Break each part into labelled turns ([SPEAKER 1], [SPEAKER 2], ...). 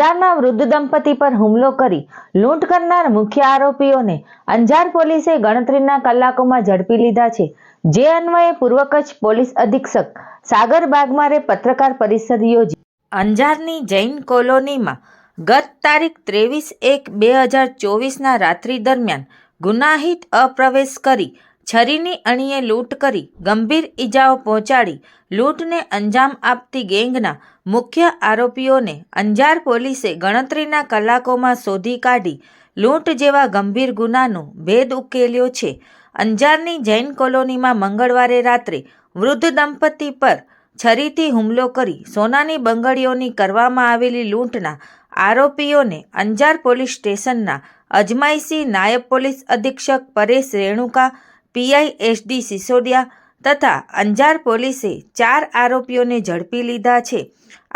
[SPEAKER 1] અંજારના વૃદ્ધ દંપતી પર હુમલો કરી લૂંટ કરનાર મુખ્ય આરોપીઓને અંજાર પોલીસે ગણતરીના કલાકોમાં ઝડપી લીધા છે. જે અન્વયે પૂર્વ કચ્છ પોલીસ અધિક્ષક સાગર બાગમારે પત્રકાર પરિષદ યોજી. અંજારની જૈન કોલોનીમાં ગત તારીખ 23/1/2024ના રાત્રિ દરમિયાન ગુનાહિત અપ્રવેશ કરી છરીની અણીએ લૂંટ કરી ગંભીર ઈજાઓ પહોંચાડી લૂંટને અંજામ આપતી ગેંગના મુખ્ય આરોપીઓને અંજાર પોલીસે ગણતરીના કલાકોમાં શોધી કાઢી લૂંટ જેવા ગંભીર ગુનાનો ભેદ ઉકેલ્યો છે. અંજારની જૈન કોલોનીમાં મંગળવારે રાત્રે વૃદ્ધ દંપતી પર છરીથી હુમલો કરી સોનાની બંગડીઓની કરવામાં આવેલી લૂંટના આરોપીઓને અંજાર પોલીસ સ્ટેશનના અજમાયશી નાયબ પોલીસ અધિક્ષક પરેશ રેણુકા, પીઆઈ એસડી સિસોદિયા તથા અંજાર પોલીસે 4 આરોપીઓને ઝડપી લીધા છે.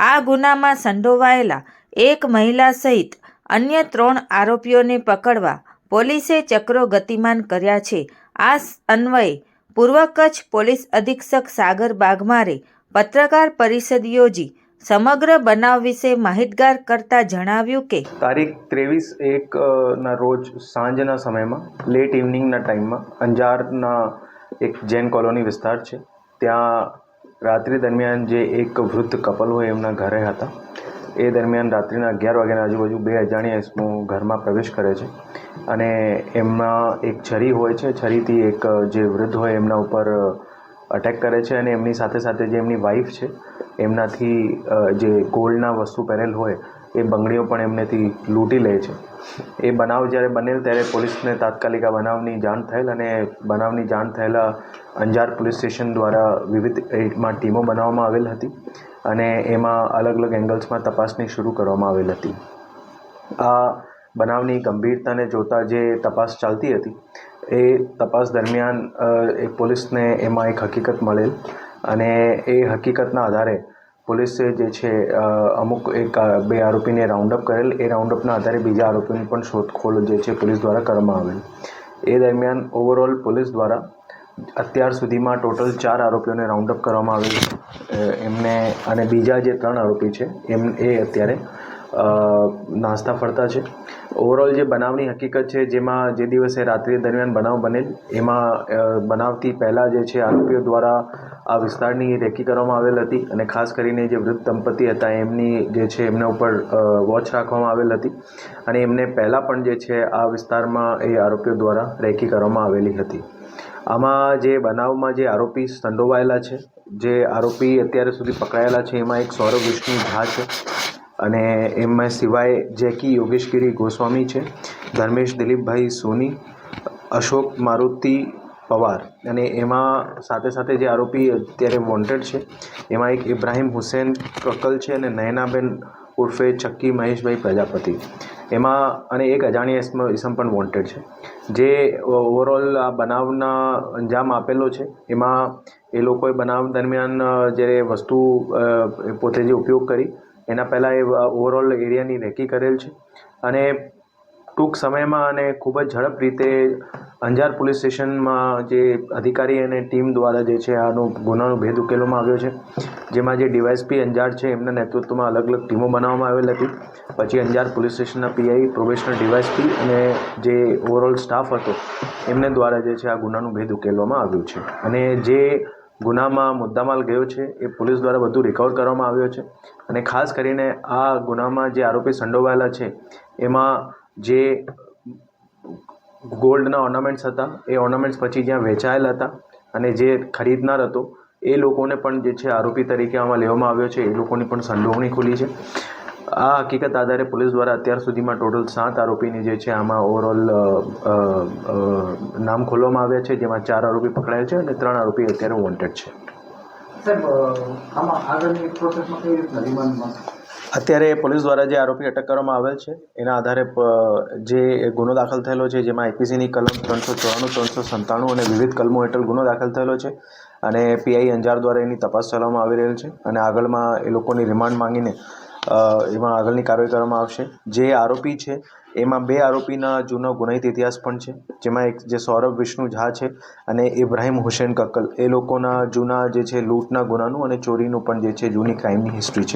[SPEAKER 1] આ ગુનામાં સંડોવાયેલા એક મહિલા સહિત અન્ય 3 આરોપીઓને પકડવા પોલીસે ચક્રો ગતિમાન કર્યા છે. આ અન્વયે પૂર્વ કચ્છ પોલીસ અધિક્ષક સાગર બાગમારે પત્રકાર પરિષદ યોજી સમગ્ર બનાવ વિશે માહિતગાર કરતા જણાવ્યું કે
[SPEAKER 2] તારીખ 23/1ના રોજ સાંજના સમયમાં લેટ ઇવનિંગના ટાઈમમાં અંજારના એક જૈન કોલોની વિસ્તાર છે, ત્યાં રાત્રિ દરમિયાન જે એક વૃદ્ધ કપલ હોય એમના ઘરે હતા. એ દરમિયાન રાત્રિના 11 વાગ્યાના આજુબાજુ 2 અજાણ્યા ઇસમો ઘરમાં પ્રવેશ કરે છે અને એમના એક છરી હોય છે, છરીથી એક જે વૃદ્ધ હોય એમના ઉપર અટેક કરે છે અને એમની સાથે સાથે જે એમની વાઈફ છે એમનાથી જે ગોલ્ડના વસ્તુ પહેરેલ હોય એ બંગડીઓ પણ એમનેથી લૂંટી લે છે. એ બનાવ જ્યારે બનેલ ત્યારે પોલીસને તાત્કાલિક આ બનાવની જાણ થયેલ અને બનાવની જાણ થયેલા અંજાર પોલીસ સ્ટેશન દ્વારા વિવિધ ટીમો બનાવવામાં આવેલ હતી અને એમાં અલગ અલગ એંગલ્સમાં તપાસણી શરૂ કરવામાં આવેલ હતી. આ બનાવની ગંભીરતાને જોતા જે તપાસ ચાલતી હતી એ તપાસ દરમિયાન પોલીસને એમાં એક હકીકત મળેલ અને એ હકીકતના આધારે પોલીસે જે છે અમુક 2 આરોપીને રાઉન્ડઅપ કરેલ. એ રાઉન્ડઅપના આધારે બીજા આરોપીની પણ શોધખોળ જે છે પોલીસ દ્વારા કરવામાં આવેલ. એ દરમિયાન ઓવરઓલ પોલીસ દ્વારા અત્યાર સુધીમાં ટોટલ 4 આરોપીઓને રાઉન્ડઅપ કરવામાં આવેલ એમને અને બીજા જે 3 આરોપી છે એ અત્યારે નાસ્તા ફરતા છે. ઓવરઓલ જે બનાવની હકીકત છે જેમાં જે દિવસે રાત્રિ દરમિયાન બનાવ બનેલ એમાં બનાવથી પહેલાં જે છે આરોપીઓ દ્વારા આ વિસ્તારની રેકી કરવામાં આવેલ હતી અને ખાસ કરીને જે વૃદ્ધ દંપતી હતા એમની જે છે એમના ઉપર વોચ રાખવામાં આવેલ હતી અને એમને પહેલાં પણ જે છે આ વિસ્તારમાં એ આરોપીઓ દ્વારા રેકી કરવામાં આવેલી હતી. આમાં જે બનાવમાં જે આરોપી સંડોવાયેલા છે, જે આરોપી અત્યારે સુધી પકડાયેલા છે એમાં એક સૌરભ વિષ્ણુ ઝા છે અને એમાં સિવાય જેકી યોગેશગીરી ગોસ્વામી છે, ધર્મેશ દિલીપભાઈ સોની, અશોક મારુતિ પવાર અને એમાં સાથે સાથે જે આરોપી અત્યારે વોન્ટેડ છે એમાં એક ઇબ્રાહિમ હુસેન કકલ છે અને નયનાબેન ઉર્ફે ચક્કી મહેશભાઈ પ્રજાપતિ એમાં અને એક અજાણ્યા ઇસમ પણ વોન્ટેડ છે. જે ઓવરઓલ આ બનાવના અંજામ આપેલો છે એમાં એ લોકોએ બનાવ દરમિયાન જ્યારે વસ્તુ પોતે જે ઉપયોગ કરી એના પહેલાં એ ઓવરઓલ એરિયાની રેકી કરેલ છે અને ટૂંક સમયમાં અને ખૂબ જ ઝડપ રીતે અંજાર પોલીસ સ્ટેશનમાં જે અધિકારી અને ટીમ દ્વારા જે છે આનો ગુનાનો ભેદ ઉકેલવામાં આવ્યો છે. જેમાં જે ડીવાયએસપી અંજાર છે એમના નેતૃત્વમાં અલગ અલગ ટીમો બનાવવામાં આવેલ હતી. પછી અંજાર પોલીસ સ્ટેશનના પીઆઈ, પ્રોબેશનર ડીવાયએસપી અને જે ઓવરઓલ સ્ટાફ હતો એમને દ્વારા જે છે આ ગુનાનો ભેદ ઉકેલવામાં આવ્યો છે અને જે ગુનામાં મુદ્દામાલ ગયો છે એ પોલીસ દ્વારા બધું રિકવર કરવામાં આવ્યો છે અને ખાસ કરીને આ ગુનામાં જે આરોપી સંડોવાયેલા છે એમાં જે ગોલ્ડના ઓર્નામેન્ટ્સ હતા એ ઓર્નામેન્ટ્સ પછી જ્યાં વેચાયેલા હતા અને જે ખરીદનાર હતો એ લોકોને પણ જે છે આરોપી તરીકે આમાં લેવામાં આવ્યો છે. એ લોકોની પણ સંડોવણી ખુલી છે. આ હકીકત આધારે પોલીસ દ્વારા અત્યાર સુધીમાં ટોટલ 7 આરોપીની જે છે આમાં ઓવરઓલ નામ ખોલવામાં આવ્યા છે, જેમાં 4 આરોપી પકડાયા છે અને 3 આરોપી અત્યારે વોન્ટેડ છે. અત્યારે પોલીસ દ્વારા જે આરોપી અટક કરવામાં આવેલ છે એના આધારે જે ગુનો દાખલ થયેલો છે જેમાં આઈપીસીની કલમ 394, 397 અને વિવિધ કલમો હેઠળ ગુનો દાખલ થયેલો છે અને પીઆઈ અંજાર દ્વારા એની તપાસ ચલાવવામાં આવી રહેલ છે અને આગળમાં એ લોકોની રિમાન્ડ માંગીને એમાં આગળની કાર્યવાહી કરવામાં આવશે. જે આરોપી છે એમાં 2 આરોપીના જૂનો ગુનાહિત ઇતિહાસ પણ છે, જેમાં એક જે સૌરભ વિષ્ણુ ઝા છે અને ઇબ્રાહિમ હુસેન કક્કલ, એ લોકોના જૂના જે છે લૂંટના ગુનાનું અને ચોરીનું પણ જે છે જૂની ક્રાઇમની હિસ્ટ્રી છે.